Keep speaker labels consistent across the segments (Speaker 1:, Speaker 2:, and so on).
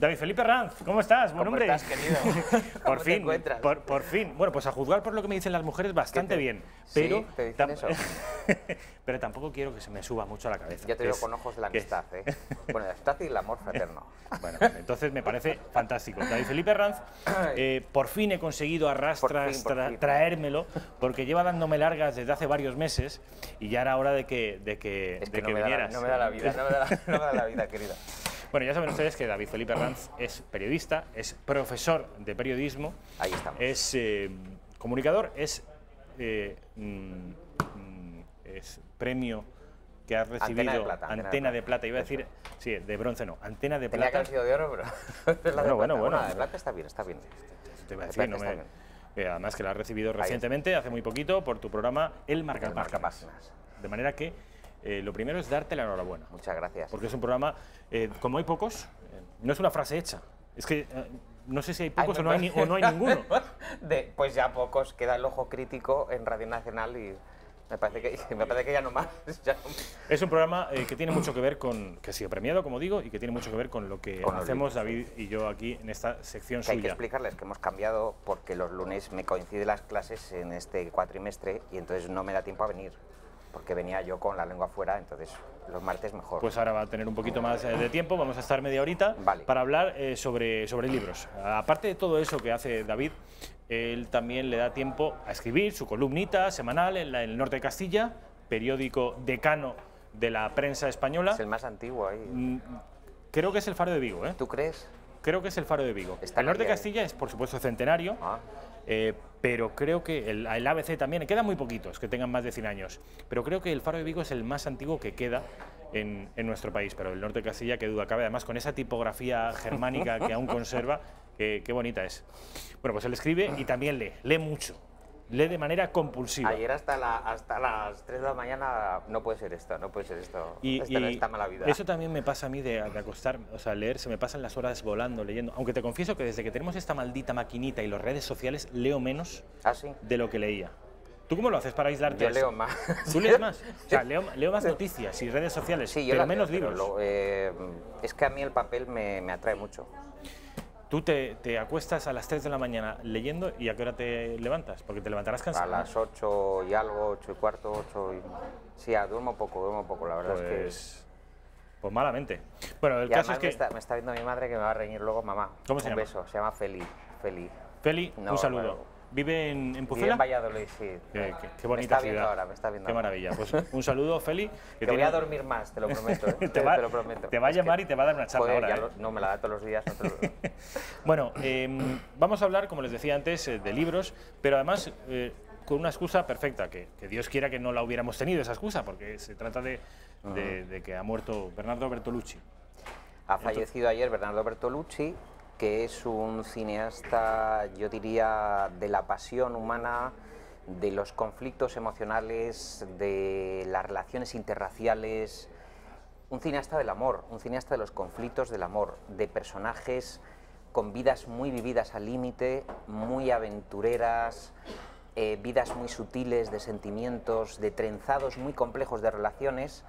Speaker 1: David Felipe Ranz, ¿cómo estás? Buen hombre.
Speaker 2: ¿Cómo estás, querido?
Speaker 1: Por
Speaker 2: ¿Cómo te
Speaker 1: fin,
Speaker 2: encuentras?
Speaker 1: por fin. Bueno, pues a juzgar por lo que me dicen las mujeres, bastante bien. Pero,
Speaker 2: ¿Sí? ¿Te dicen eso?
Speaker 1: pero tampoco quiero que se me suba mucho a la cabeza.
Speaker 2: Ya te veo con ojos de la amistad, ¿eh? Bueno, la amistad y el amor fraterno.
Speaker 1: Bueno, entonces me parece fantástico. David Felipe Ranz, por fin he conseguido
Speaker 2: Por fin.
Speaker 1: traérmelo, porque lleva dándome largas desde hace varios meses y ya era hora de que vinieras.
Speaker 2: No me da la vida, no me da la vida, querido.
Speaker 1: Bueno, ya saben ustedes que David Felipe Ranz es periodista, es profesor de periodismo,
Speaker 2: Ahí estamos.
Speaker 1: es comunicador, es premio que ha recibido Antena de Plata, iba a decir, sí, de bronce no, Antena de
Speaker 2: Tenía que
Speaker 1: Plata.
Speaker 2: haber sido de oro, pero
Speaker 1: Bueno,
Speaker 2: la de plata está bien, está bien.
Speaker 1: Te iba a decir, no me- además que la has recibido recientemente, hace muy poquito, por tu programa El Marcapáginas. De manera que lo primero es darte la enhorabuena.
Speaker 2: Muchas gracias.
Speaker 1: Porque es un programa, como hay pocos, no es una frase hecha. Es que no sé si hay pocos o no hay ninguno.
Speaker 2: Pues ya pocos, queda el ojo crítico en Radio Nacional y me parece que ya no más.
Speaker 1: Es un programa que tiene mucho que ver con, que ha sido premiado, como digo, y que tiene mucho que ver con lo que hacemos David y yo aquí en esta sección
Speaker 2: Que hay que
Speaker 1: suya.
Speaker 2: explicarles que hemos cambiado porque los lunes me coinciden las clases en este cuatrimestre y entonces no me da tiempo a venir. Porque venía yo con la lengua fuera, entonces los martes mejor.
Speaker 1: Pues ahora va a tener un poquito más de tiempo, vamos a estar media horita para hablar sobre libros. Aparte de todo eso que hace David, él también le da tiempo a escribir su columnita semanal en el Norte de Castilla, periódico decano de la prensa española.
Speaker 2: Es el más antiguo ahí.
Speaker 1: Creo que es el Faro de Vigo, ¿eh?
Speaker 2: ¿Tú crees?
Speaker 1: Creo que es el Faro de Vigo.
Speaker 2: Está
Speaker 1: El Norte de
Speaker 2: aquí,
Speaker 1: Castilla es, por supuesto, centenario. Pero creo que el ABC también, quedan muy poquitos que tengan más de 100 años, pero creo que el Faro de Vigo es el más antiguo que queda en nuestro país, pero el Norte de Castilla, que duda cabe, además con esa tipografía germánica que aún conserva, qué bonita es. Bueno, pues él escribe y también lee mucho, lee de manera compulsiva.
Speaker 2: Ayer hasta las 3 de la mañana, no puede ser esto, no puede ser esto,
Speaker 1: Y
Speaker 2: esta mala vida.
Speaker 1: Eso también me pasa a mí de acostarme, o sea, leer, se me pasan las horas volando, leyendo, aunque te confieso que desde que tenemos esta maldita maquinita y las redes sociales, leo menos
Speaker 2: ¿Sí?
Speaker 1: de lo que leía. ¿Tú cómo lo haces para aislarte?
Speaker 2: Yo leo más.
Speaker 1: ¿Tú lees más? O sea, leo más noticias y redes sociales,
Speaker 2: Sí, yo
Speaker 1: pero
Speaker 2: las
Speaker 1: menos
Speaker 2: leo,
Speaker 1: libros.
Speaker 2: Es que a mí el papel me atrae mucho.
Speaker 1: Tú te acuestas a las 3 de la mañana leyendo y ¿a qué hora te levantas? Porque te levantarás cansado.
Speaker 2: A las 8 y algo, 8 y cuarto, 8 y... Sí, duermo poco, la verdad es que...
Speaker 1: Pues malamente. Bueno, el
Speaker 2: y
Speaker 1: caso es que...
Speaker 2: me está viendo mi madre que me va a reñir luego, mamá.
Speaker 1: ¿Cómo se llama?
Speaker 2: Un beso, se llama Feli.
Speaker 1: Feli,
Speaker 2: No,
Speaker 1: un saludo.
Speaker 2: bueno.
Speaker 1: ¿Vive en Pucela?
Speaker 2: Vive en Valladolid, sí.
Speaker 1: Qué bonita
Speaker 2: ciudad.
Speaker 1: ciudad.
Speaker 2: Me está viendo
Speaker 1: Qué
Speaker 2: ahora.
Speaker 1: maravilla. Pues un saludo, Feli.
Speaker 2: Te voy a dormir más, te lo prometo.
Speaker 1: te lo prometo. Te va a llamar y te va a dar una charla ahora.
Speaker 2: No, me la da todos los días.
Speaker 1: Bueno, vamos a hablar, como les decía antes, de libros, pero además con una excusa perfecta, que Dios quiera que no la hubiéramos tenido esa excusa, porque se trata de que ha muerto Bernardo Bertolucci.
Speaker 2: Ha fallecido ayer Bernardo Bertolucci, que es un cineasta, yo diría, de la pasión humana, de los conflictos emocionales, de las relaciones interraciales, un cineasta del amor, un cineasta de los conflictos del amor, de personajes con vidas muy vividas al límite, muy aventureras, vidas muy sutiles de sentimientos, de trenzados muy complejos de relaciones,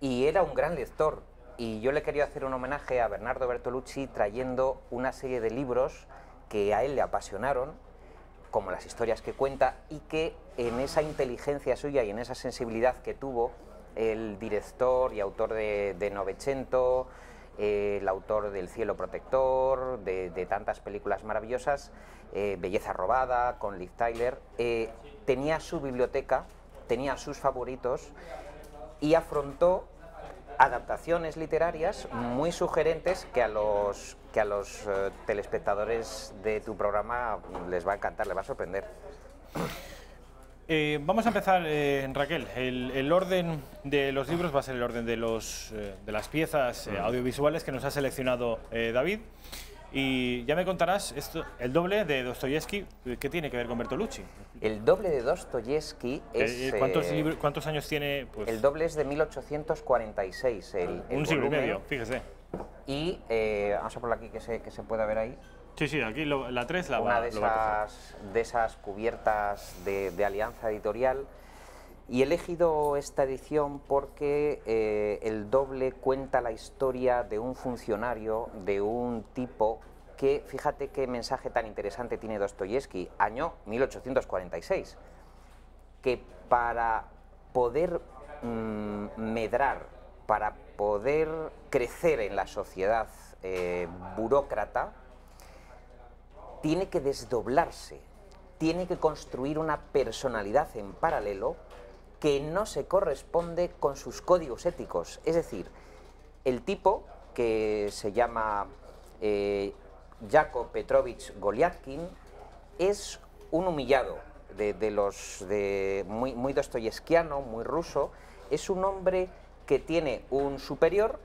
Speaker 2: y era un gran lector. Y yo le quería hacer un homenaje a Bernardo Bertolucci trayendo una serie de libros que a él le apasionaron, como las historias que cuenta, y que en esa inteligencia suya y en esa sensibilidad que tuvo el director y autor de Novecento, el autor del Cielo Protector, de tantas películas maravillosas, Belleza Robada, con Liv Tyler, tenía su biblioteca, tenía sus favoritos y afrontó adaptaciones literarias muy sugerentes que a los telespectadores de tu programa les va a encantar, les va a sorprender.
Speaker 1: Vamos a empezar, Raquel. El orden de los libros va a ser el orden de las piezas audiovisuales que nos ha seleccionado David. Y ya me contarás el doble de Dostoyevsky, ¿qué tiene que ver con Bertolucci?
Speaker 2: El doble de Dostoyevsky es...
Speaker 1: ¿Cuántos años tiene? Pues,
Speaker 2: el doble es de 1846.
Speaker 1: Un siglo y medio, fíjese.
Speaker 2: Y vamos a ponerlo aquí que se pueda ver ahí.
Speaker 1: Sí, aquí la 3 la
Speaker 2: una
Speaker 1: va
Speaker 2: de esas cubiertas de Alianza Editorial. Y he elegido esta edición porque el doble cuenta la historia de un funcionario, de un tipo que, fíjate qué mensaje tan interesante tiene Dostoyevski, año 1846, que para poder medrar, para poder crecer en la sociedad burócrata, tiene que desdoblarse, tiene que construir una personalidad en paralelo que no se corresponde con sus códigos éticos. Es decir, el tipo, que se llama Yakov Petrovich Goliathkin, es un humillado, muy dostoyevskiano, muy ruso. Es un hombre que tiene un superior,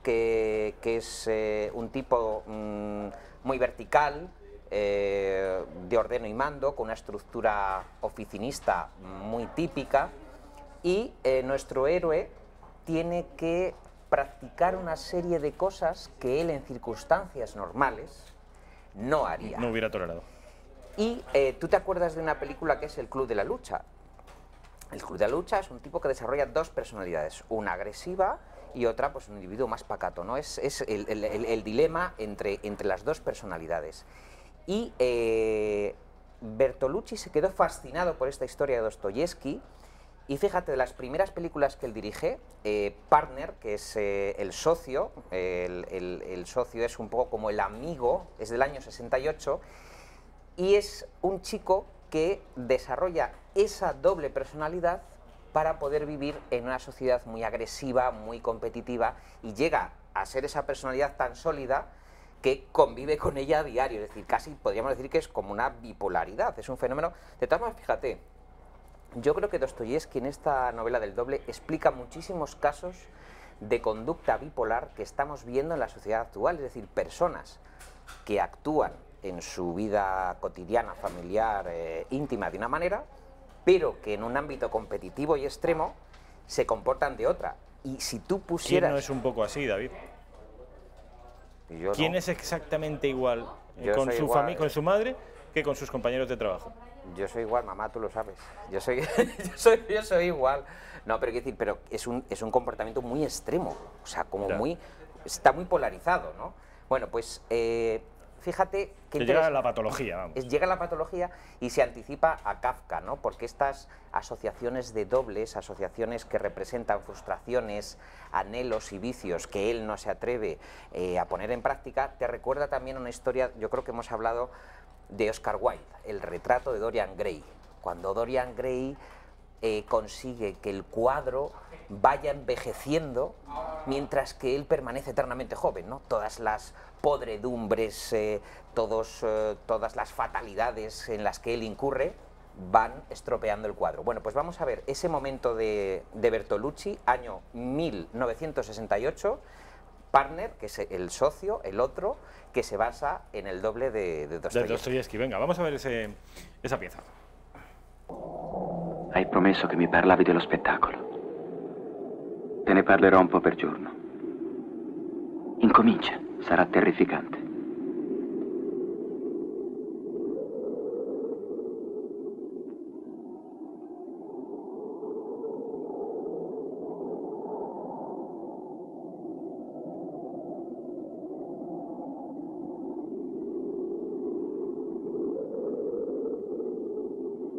Speaker 2: que es un tipo muy vertical, de ordeno y mando, con una estructura oficinista muy típica, y nuestro héroe tiene que practicar una serie de cosas que él en circunstancias normales no haría.
Speaker 1: No hubiera tolerado.
Speaker 2: Y tú te acuerdas de una película que es El Club de la Lucha. El Club de la Lucha es un tipo que desarrolla dos personalidades, una agresiva y otra, pues, un individuo más pacato, ¿no? Es el dilema entre las dos personalidades. Y Bertolucci se quedó fascinado por esta historia de Dostoyevski. Y fíjate, de las primeras películas que él dirige, Partner, que es el socio, el socio es un poco como el amigo, es del año 68, y es un chico que desarrolla esa doble personalidad para poder vivir en una sociedad muy agresiva, muy competitiva, y llega a ser esa personalidad tan sólida que convive con ella a diario. Es decir, casi podríamos decir que es como una bipolaridad, es un fenómeno. De todas maneras, fíjate, yo creo que Dostoyevski en esta novela del doble explica muchísimos casos de conducta bipolar que estamos viendo en la sociedad actual, es decir, personas que actúan en su vida cotidiana, familiar, íntima de una manera, pero que en un ámbito competitivo y extremo se comportan de otra. Y si tú pusieras...
Speaker 1: ¿Quién no es un poco así, David?
Speaker 2: Yo
Speaker 1: ¿Quién
Speaker 2: no.
Speaker 1: es exactamente igual
Speaker 2: Yo soy igual.
Speaker 1: con su madre que con sus compañeros de trabajo?
Speaker 2: Yo soy igual, mamá, tú lo sabes. Yo soy igual. No, pero quiero decir, pero es un comportamiento muy extremo, o sea, como
Speaker 1: Ya.
Speaker 2: está muy polarizado, ¿no? Bueno, pues fíjate que
Speaker 1: llega a la patología, vamos.
Speaker 2: llega a la patología y se anticipa a Kafka, ¿no? Porque estas asociaciones de dobles, asociaciones que representan frustraciones, anhelos y vicios que él no se atreve a poner en práctica, te recuerda también una historia, yo creo que hemos hablado de Oscar Wilde, el retrato de Dorian Gray. Cuando Dorian Gray consigue que el cuadro vaya envejeciendo mientras que él permanece eternamente joven, ¿no? Todas las podredumbres, todas las fatalidades en las que él incurre van estropeando el cuadro. Bueno, pues vamos a ver ese momento de Bertolucci, año 1968, Partner, que es el socio, el otro, que se basa en el doble de
Speaker 1: Dostoyevski. Venga, vamos a ver esa pieza.
Speaker 3: Hai promesso che mi parlavi dello spettacolo. Te ne parlerò un po' per giorno. Incomincia, sarà terrificante.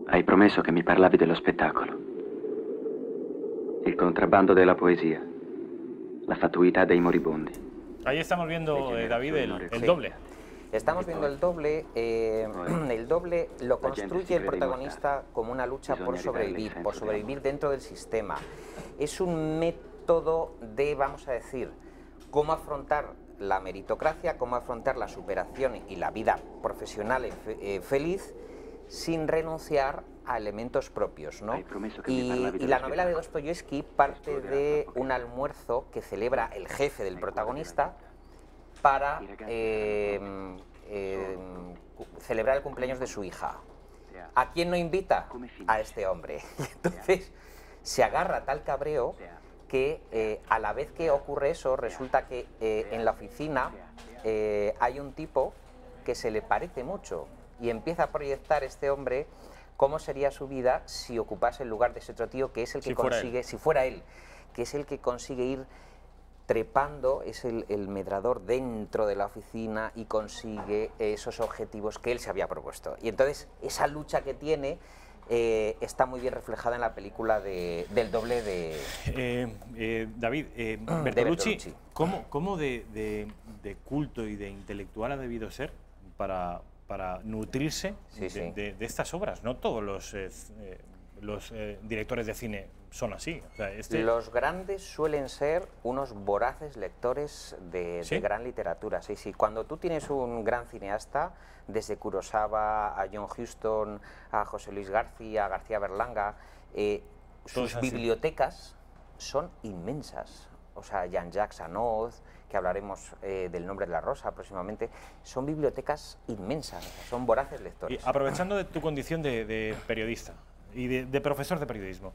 Speaker 3: Hai promesso che mi parlavi dello spettacolo. Il contrabbando della poesia. La fatuità dei moribondi.
Speaker 1: Ahí estamos viendo, David, el doble.
Speaker 2: Estamos viendo el doble. El doble lo construye el protagonista como una lucha por sobrevivir dentro del sistema. Es un método de, vamos a decir, cómo afrontar la meritocracia, cómo afrontar la superación y la vida profesional feliz, sin renunciar a elementos propios, ¿no? Y la novela de Dostoyevski parte de un almuerzo que celebra el jefe del protagonista para celebrar el cumpleaños de su hija. ¿A quién no invita? A este hombre. Entonces se agarra tal cabreo que a la vez que ocurre eso, resulta que en la oficina hay un tipo que se le parece mucho y empieza a proyectar este hombre cómo sería su vida si ocupase el lugar de ese otro tío que es el que consigue, si fuera él, que es el que consigue ir trepando, es el medrador dentro de la oficina y consigue esos objetivos que él se había propuesto. Y entonces esa lucha que tiene está muy bien reflejada en la película del doble de
Speaker 1: David, Bertolucci, ¿cómo de culto y de intelectual ha debido ser para nutrirse de estas obras? No todos los directores de cine son así. O sea,
Speaker 2: Los grandes suelen ser unos voraces lectores de gran literatura. Sí, sí. Cuando tú tienes un gran cineasta, desde Kurosawa a John Huston, a José Luis García, a García Berlanga, sus bibliotecas son inmensas. O sea, Jean-Jacques Annaud, que hablaremos del Nombre de la Rosa próximamente, son bibliotecas inmensas, son voraces lectores.
Speaker 1: Y aprovechando de tu condición de periodista y de profesor de periodismo,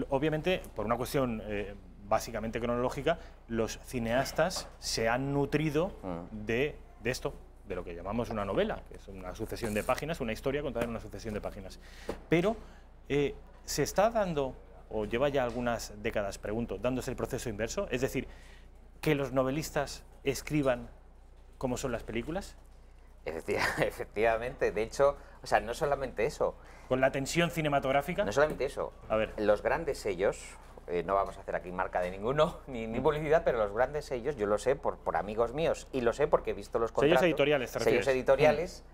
Speaker 1: obviamente, por una cuestión básicamente cronológica, los cineastas se han nutrido de esto, de lo que llamamos una novela, que es una sucesión de páginas, una historia contada en una sucesión de páginas. Pero se está dando, o lleva ya algunas décadas, pregunto, dándose el proceso inverso, es decir, que los novelistas escriban como son las películas.
Speaker 2: Efectivamente, de hecho, o sea, no solamente eso.
Speaker 1: Con la tensión cinematográfica.
Speaker 2: No solamente eso.
Speaker 1: A ver.
Speaker 2: Los grandes sellos, no vamos a hacer aquí marca de ninguno, ni publicidad, pero los grandes sellos, yo lo sé por amigos míos, y lo sé porque he visto los contratos.
Speaker 1: Sellos editoriales, ¿te refieres?
Speaker 2: Sellos editoriales,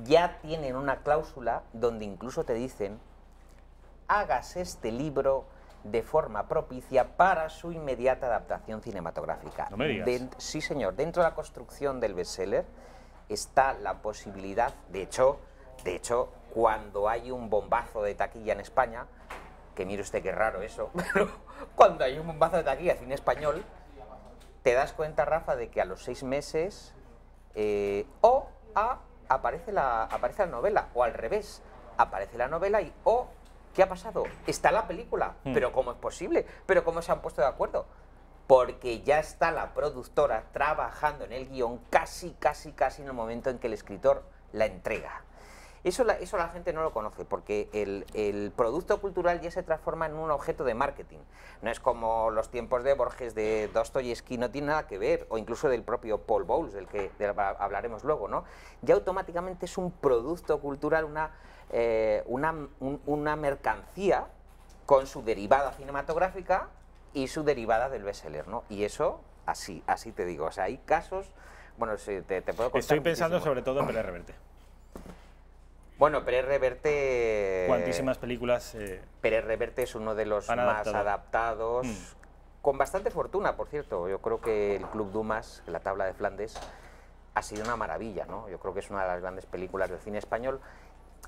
Speaker 2: ya tienen una cláusula donde incluso te dicen, hagas este libro de forma propicia para su inmediata adaptación cinematográfica.
Speaker 1: No me digas.
Speaker 2: Sí, señor. Dentro de la construcción del bestseller está la posibilidad, de hecho, cuando hay un bombazo de taquilla en España, que mire usted qué raro eso, pero cuando hay un bombazo de taquilla de cine español, te das cuenta, Rafa, de que a los 6 meses aparece la novela, o al revés, aparece la novela y ¿qué ha pasado? Está la película, pero ¿cómo es posible? ¿Pero cómo se han puesto de acuerdo? Porque ya está la productora trabajando en el guión casi en el momento en que el escritor la entrega. Eso la gente no lo conoce, porque el producto cultural ya se transforma en un objeto de marketing. No es como los tiempos de Borges, de Dostoyevsky, no tiene nada que ver, o incluso del propio Paul Bowles, del que hablaremos luego, ¿no? Ya automáticamente es un producto cultural, una mercancía con su derivada cinematográfica y su derivada del bestseller, ¿no? Y eso, así te digo, o sea, hay casos, bueno, te puedo contar.
Speaker 1: Estoy pensando sobre todo en Pérez Reverte.
Speaker 2: Bueno, Pérez Reverte...
Speaker 1: Cuantísimas películas...
Speaker 2: Pérez Reverte es uno de los más adaptados, con bastante fortuna, por cierto. Yo creo que el Club Dumas, la Tabla de Flandes, ha sido una maravilla, ¿no? Yo creo que es una de las grandes películas del cine español.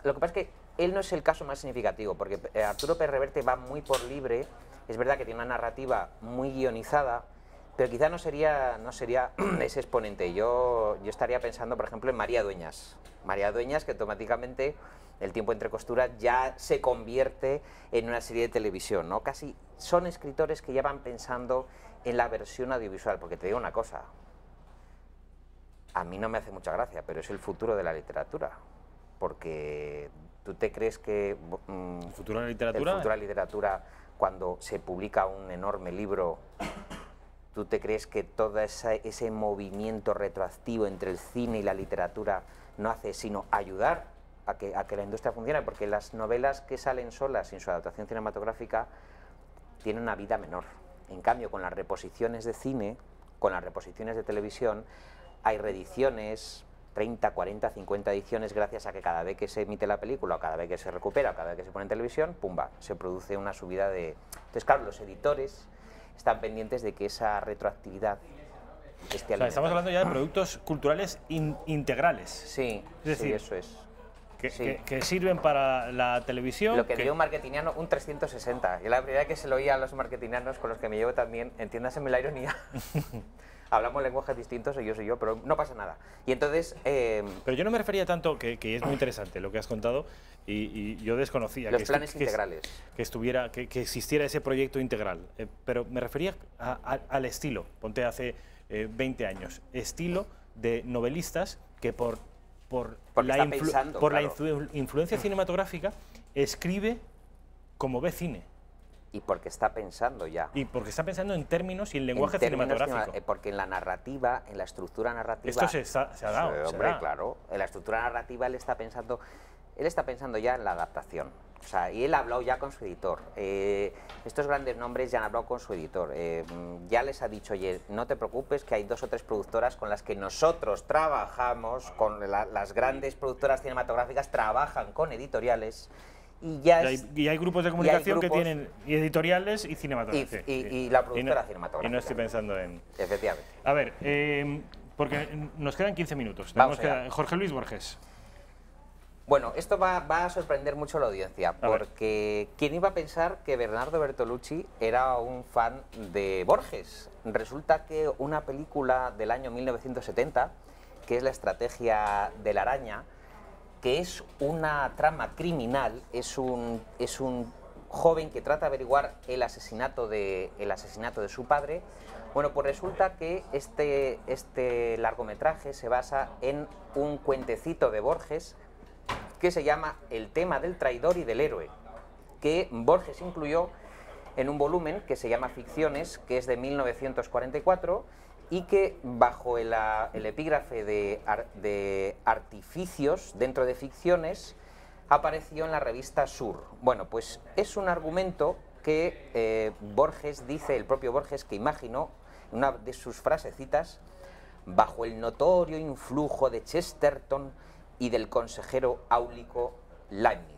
Speaker 2: Lo que pasa es que él no es el caso más significativo, porque Arturo Pérez Reverte va muy por libre. Es verdad que tiene una narrativa muy guionizada, pero quizá no sería ese exponente. Yo estaría pensando, por ejemplo, en María Dueñas. María Dueñas, que automáticamente El tiempo entre costuras ya se convierte en una serie de televisión, ¿no? Casi son escritores que ya van pensando en la versión audiovisual, porque te digo una cosa, a mí no me hace mucha gracia, pero es el futuro de la literatura, porque tú te crees que...
Speaker 1: ¿El futuro de la literatura?
Speaker 2: El futuro de la literatura, cuando se publica un enorme libro, ¿tú te crees que todo ese movimiento retroactivo entre el cine y la literatura no hace sino ayudar a que la industria funcione? Porque las novelas que salen solas sin su adaptación cinematográfica tienen una vida menor. En cambio, con las reposiciones de cine, con las reposiciones de televisión, hay reediciones, 30, 40, 50 ediciones, gracias a que cada vez que se emite la película, o cada vez que se recupera, o cada vez que se pone en televisión, pumba, se produce una subida de... Entonces, claro, los editores están pendientes de que esa retroactividad esté alimentada.
Speaker 1: O sea, estamos hablando ya de productos culturales integrales.
Speaker 2: Sí,
Speaker 1: es decir,
Speaker 2: sí, eso es.
Speaker 1: Que sirven para la televisión.
Speaker 2: Lo que digo un marketingiano, un 360. Yo la primera vez que se lo oía a los marketingianos, con los que me llevo también, entiéndaseme la ironía, hablamos lenguajes distintos, soy yo, pero no pasa nada. Y entonces...
Speaker 1: Pero yo no me refería tanto, que es muy interesante lo que has contado, y yo desconocía
Speaker 2: los planes integrales.
Speaker 1: Que existiera ese proyecto integral, pero me refería al estilo, ponte hace 20 años, estilo de novelistas que por por
Speaker 2: Porque
Speaker 1: la,
Speaker 2: está pensando,
Speaker 1: por
Speaker 2: claro.
Speaker 1: la influencia cinematográfica, escribe como ve cine.
Speaker 2: Y porque está pensando ya.
Speaker 1: Y porque está pensando en términos y en lenguaje
Speaker 2: En términos
Speaker 1: cinematográfico.
Speaker 2: porque en la narrativa, en la estructura narrativa...
Speaker 1: Esto se ha dado.
Speaker 2: Sí, hombre, claro. En la estructura narrativa él está pensando ya en la adaptación. O sea, y él ha hablado ya con su editor. Estos grandes nombres ya han hablado con su editor. Ya les ha dicho, oye, no te preocupes, que hay 2 o 3 productoras con las que nosotros trabajamos, con las grandes productoras cinematográficas trabajan con editoriales. Y
Speaker 1: hay grupos de comunicación que tienen editoriales y cinematográficas.
Speaker 2: Y la productora cinematográfica.
Speaker 1: Y no estoy pensando en...
Speaker 2: Efectivamente.
Speaker 1: A ver, porque nos quedan 15 minutos.
Speaker 2: Vamos
Speaker 1: Jorge Luis Borges.
Speaker 2: Bueno, esto va a sorprender mucho a la audiencia, porque ¿quién iba a pensar que Bernardo Bertolucci era un fan de Borges? Resulta que una película del año 1970, que es La estrategia de la araña, que es una trama criminal, es un joven que trata de averiguar el asesinato de su padre. Bueno, pues resulta que este largometraje se basa en un cuentecito de Borges que se llama El tema del traidor y del héroe, que Borges incluyó en un volumen que se llama Ficciones, que es de 1944, y que bajo el epígrafe de artificios dentro de ficciones apareció en la revista Sur. Bueno, pues es un argumento que Borges dice, el propio Borges, que imaginó una de sus frasecitas bajo el notorio influjo de Chesterton y del consejero áulico Leibniz.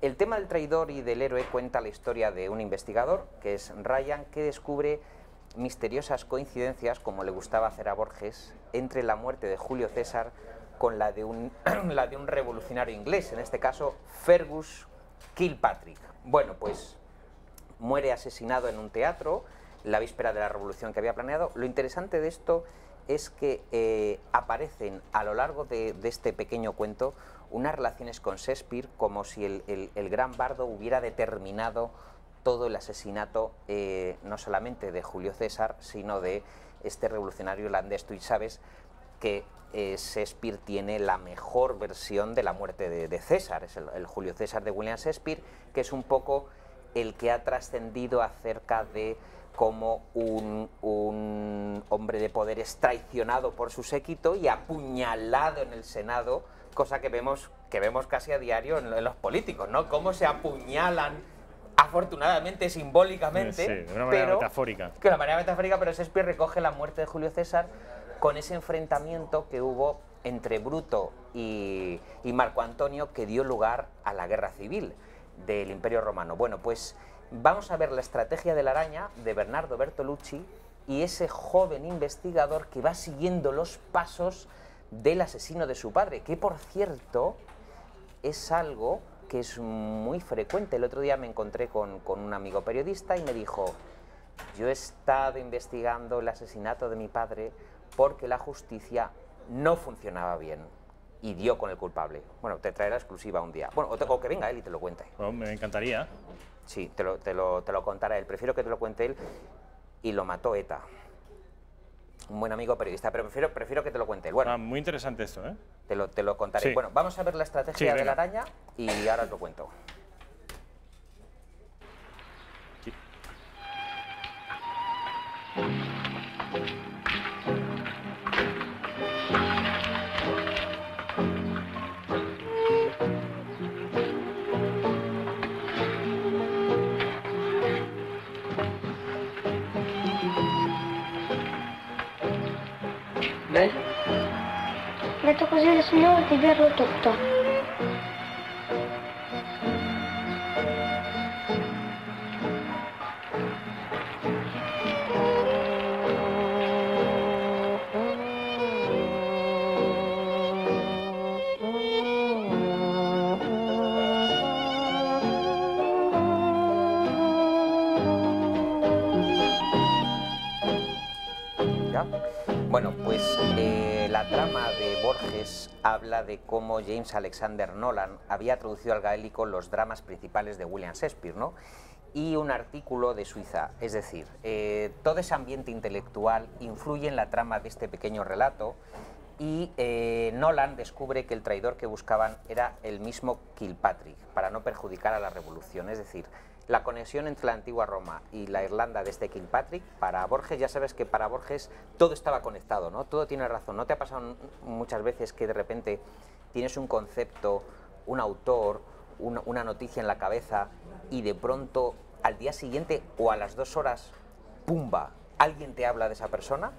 Speaker 2: El tema del traidor y del héroe cuenta la historia de un investigador, que es Ryan, que descubre misteriosas coincidencias, como le gustaba hacer a Borges, entre la muerte de Julio César con la de un revolucionario inglés, en este caso Fergus Kilpatrick. Bueno, pues muere asesinado en un teatro la víspera de la revolución que había planeado. Lo interesante de esto es que aparecen a lo largo de este pequeño cuento unas relaciones con Shakespeare, como si el gran bardo hubiera determinado todo el asesinato, no solamente de Julio César, sino de este revolucionario irlandés. Tú sabes que Shakespeare tiene la mejor versión de la muerte de César, es el Julio César de William Shakespeare, que es un poco el que ha trascendido acerca de cómo un hombre de poder es traicionado por su séquito y apuñalado en el Senado, cosa que vemos casi a diario en los políticos, ¿no? Cómo se apuñalan, afortunadamente, simbólicamente,
Speaker 1: sí, de una manera metafórica.
Speaker 2: De una manera metafórica, pero Shakespeare recoge la muerte de Julio César con ese enfrentamiento que hubo entre Bruto y Marco Antonio, que dio lugar a la guerra civil del Imperio Romano. Bueno, pues vamos a ver La estrategia de la araña de Bernardo Bertolucci y ese joven investigador que va siguiendo los pasos del asesino de su padre, que por cierto es algo que es muy frecuente. El otro día me encontré con un amigo periodista y me dijo: yo he estado investigando el asesinato de mi padre porque la justicia no funcionaba bien y dio con el culpable. Bueno, te traeré la exclusiva un día. Bueno, o que venga él y te lo cuente.
Speaker 1: Bueno, me encantaría.
Speaker 2: Sí, te lo contará él. Prefiero que te lo cuente él. Y lo mató ETA. Un buen amigo periodista, pero prefiero que te lo cuente él. Bueno,
Speaker 1: muy interesante esto, ¿eh?
Speaker 2: Te lo contaré.
Speaker 1: Sí.
Speaker 2: Bueno, vamos a ver La estrategia de la araña y ahora te lo cuento.
Speaker 1: Sí.
Speaker 4: Detto così il Signore ti berlo tutto.
Speaker 2: ¿Ya? Bueno, pues la trama de Borges habla de cómo James Alexander Nolan había traducido al gaélico los dramas principales de William Shakespeare, ¿no? Y un artículo de Suiza, es decir, todo ese ambiente intelectual influye en la trama de este pequeño relato y Nolan descubre que el traidor que buscaban era el mismo Kilpatrick, para no perjudicar a la revolución. Es decir, la conexión entre la antigua Roma y la Irlanda de este Kilpatrick, para Borges, ya sabes que para Borges todo estaba conectado, ¿no? Todo tiene razón. ¿No te ha pasado muchas veces que de repente tienes un concepto, un autor, una noticia en la cabeza y de pronto al día siguiente o a las 2 horas, ¡pumba!, alguien te habla de esa persona?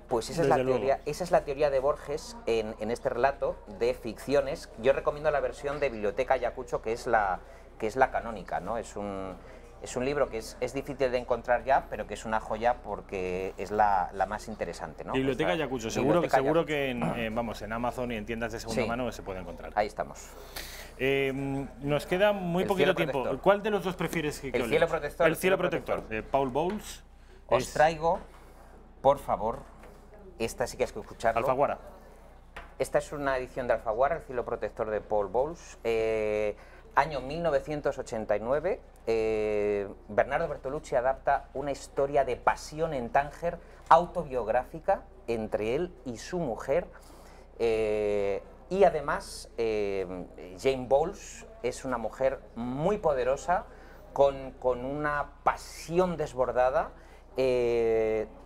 Speaker 2: Pues esa es la teoría de Borges en este relato de ficciones. Yo recomiendo la versión de Biblioteca Ayacucho, que es la canónica, ¿no? Es un libro que es difícil de encontrar ya, pero que es una joya porque es la más interesante, ¿no?
Speaker 1: Biblioteca Ayacucho, seguro que en Amazon y en tiendas de segunda mano se puede encontrar.
Speaker 2: Ahí estamos.
Speaker 1: Nos queda muy poquito tiempo. ¿Cuál de los dos prefieres que
Speaker 2: El cielo protector.
Speaker 1: El cielo protector, Paul Bowles.
Speaker 2: Os traigo, por favor, esta sí que hay que escucharlo.
Speaker 1: Alfaguara.
Speaker 2: Esta es una edición de Alfaguara, El cielo protector de Paul Bowles. Año 1989, Bernardo Bertolucci adapta una historia de pasión en Tánger, autobiográfica, entre él y su mujer. Y además, Jane Bowles es una mujer muy poderosa, con una pasión desbordada,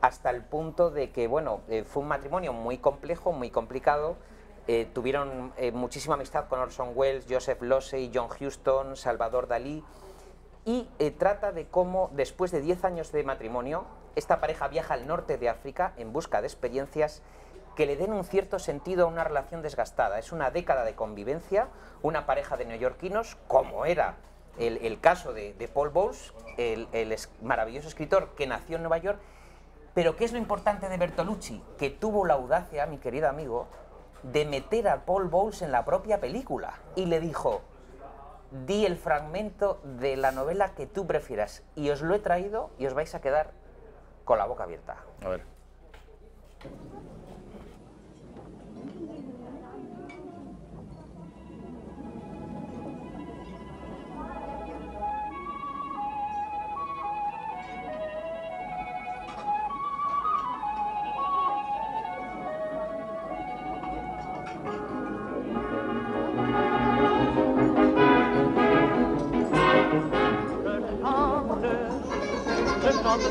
Speaker 2: hasta el punto de que, bueno, fue un matrimonio muy complejo, muy complicado. Tuvieron muchísima amistad con Orson Welles, Joseph Losey, John Huston, Salvador Dalí, y trata de cómo, después de 10 años de matrimonio, esta pareja viaja al norte de África en busca de experiencias que le den un cierto sentido a una relación desgastada. Es una década de convivencia, una pareja de neoyorquinos, como era el caso de Paul Bowles, el maravilloso escritor que nació en Nueva York. Pero ¿qué es lo importante de Bertolucci? Que tuvo la audacia, mi querido amigo, de meter a Paul Bowles en la propia película y le dijo: di el fragmento de la novela que tú prefieras, y os lo he traído y os vais a quedar con la boca abierta.
Speaker 1: A ver.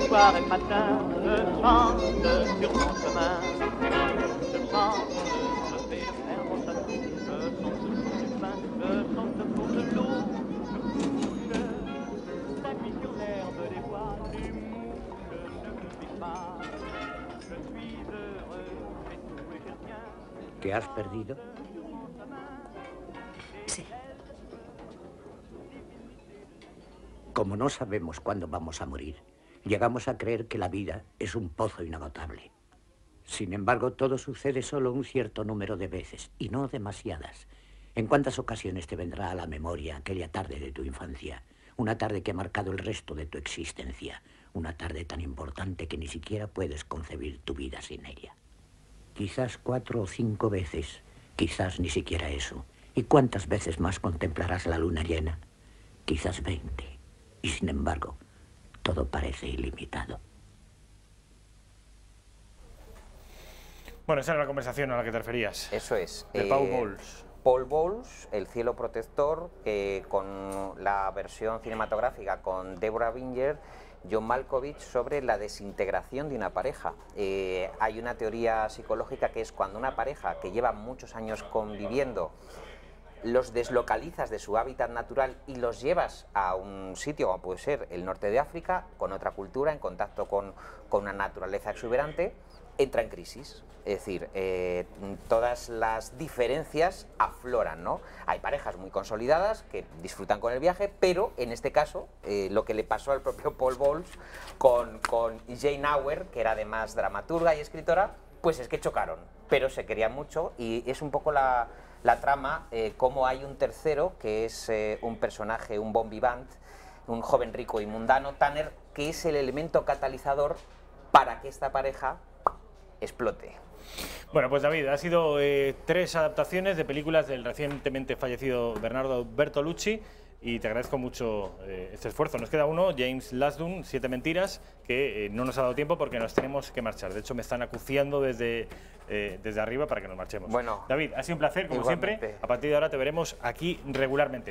Speaker 5: Soir et matin, je chante sur mon chemin. Je chante, je vais faire mon château. Je chante pour du pain, je chante pour de l'eau. Je couche, la nuit sur l'herbe des bois, du mouche, je ne vis pas. Je suis heureux, et tout et j'ai rien.
Speaker 6: ¿Te has perdido?
Speaker 7: Sí.
Speaker 6: Como no sabemos cuándo vamos a morir, llegamos a creer que la vida es un pozo inagotable. Sin embargo, todo sucede solo un cierto número de veces, y no demasiadas. ¿En cuántas ocasiones te vendrá a la memoria aquella tarde de tu infancia? Una tarde que ha marcado el resto de tu existencia. Una tarde tan importante que ni siquiera puedes concebir tu vida sin ella. Quizás 4 o 5 veces, quizás ni siquiera eso. ¿Y cuántas veces más contemplarás la luna llena? Quizás 20. Y sin embargo, todo parece ilimitado.
Speaker 1: Bueno, esa era la conversación a la que te referías.
Speaker 2: Eso es.
Speaker 1: De Paul Bowles.
Speaker 2: Paul Bowles, El cielo protector, con la versión cinematográfica con Deborah Winger, John Malkovich, sobre la desintegración de una pareja. Hay una teoría psicológica que es cuando una pareja que lleva muchos años conviviendo los deslocalizas de su hábitat natural y los llevas a un sitio, como puede ser el norte de África, con otra cultura, en contacto con una naturaleza exuberante, entra en crisis. Es decir, todas las diferencias afloran, ¿no? Hay parejas muy consolidadas que disfrutan con el viaje, pero en este caso, lo que le pasó al propio Paul Bowles con Jane Auer, que era además dramaturga y escritora, pues es que chocaron, pero se querían mucho, y es un poco la trama, cómo hay un tercero, que es un personaje, un bon vivant, un joven rico y mundano, Tanner, que es el elemento catalizador para que esta pareja explote.
Speaker 1: Bueno, pues David, ha sido 3 adaptaciones de películas del recientemente fallecido Bernardo Bertolucci. y te agradezco mucho este esfuerzo. Nos queda uno, James Lasdun, 7 mentiras, que no nos ha dado tiempo porque nos tenemos que marchar. De hecho, me están acuciando desde arriba para que nos marchemos.
Speaker 2: Bueno,
Speaker 1: David, ha sido un placer, como siempre. A partir de ahora te veremos aquí regularmente.